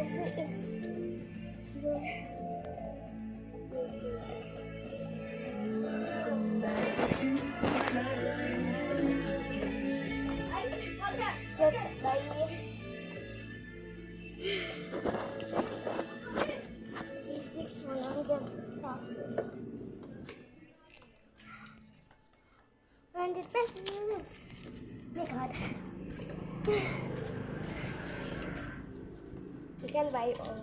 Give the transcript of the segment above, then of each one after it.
This is here. Let's try this is 100 process. 100 pesos. Oh my god. You can buy all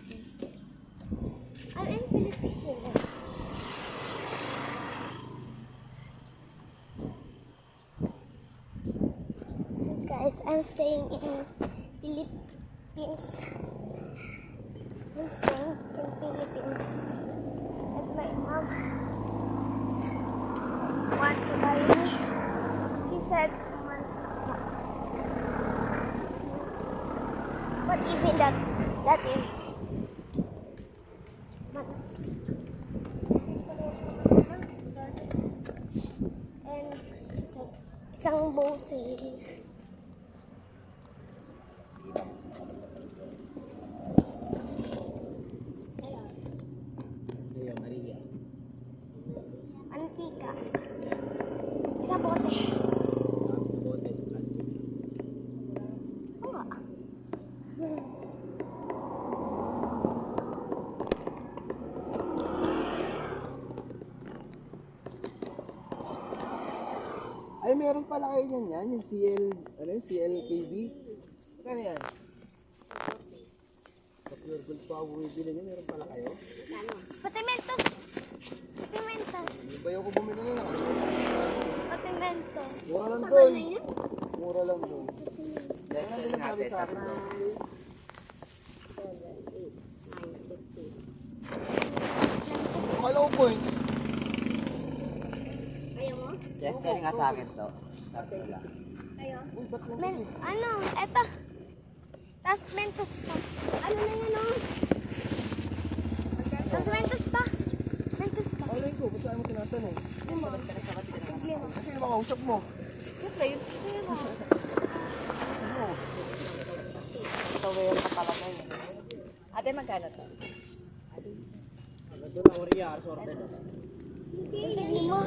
this. I'm in Philippines. So guys, I'm staying in Philippines. I'm staying in Philippines. And my mom want to buy me. She said months ago. But even that is months. And she said, isang boat sa Maria. Antika. Isa bote. Bote sa plastic. Oo nga. Ay, meron pala kayo yan, yung CLKB. Kano yan? Sa Pure Gold pa ako bumibili niya, meron pala kayo. Patimentos. Patimentos. Bayo ko bumili na lang. Patimentos. Mura lang doon. Mura lang doon. Yan lang din ang sabi sa akin doon. Akala ko point. Yes, sharing nga sa akin to. Uy, ba't mo? Ano? Eto. Tapos mentos pa. Ano na yan o? Tapos mentos pa. Mentos pa. Alay ko, ba't saan mo tinatanong? Sige mo. Kasi yung makausap mo. Siyempre, yun. Sige mo. Ano? Ito wear na pala mo yun. Ate, magkano to? Ano doon ang Oriya, sorte. Sige mo.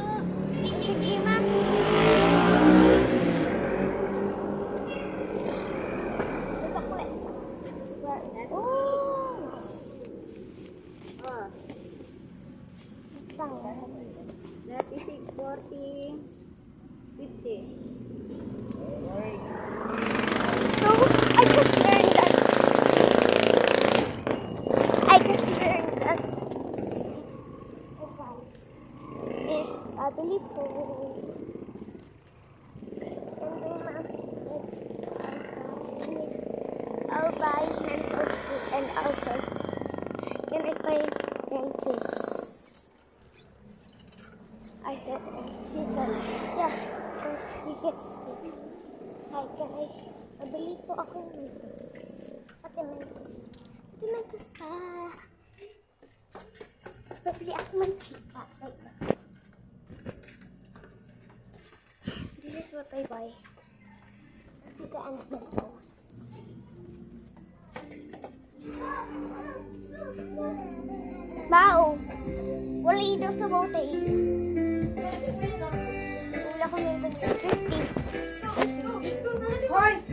Sige ma. Sasakli. Oh! Isang. Dati 640, 50. So, I just learned that. I just learned that. It's ugly food. I'll buy Mentos too, and also can I buy Mentos? I said, she said, yeah, and you can speak. Hi, can I believe po ako ng Mentos. Ate Mentos. Ate Mentos pa. Babili ako mantika. This is what I buy. Mantika and Mentos. Bao! Wala daw sa bote. Wala ko Mentos 50. 50.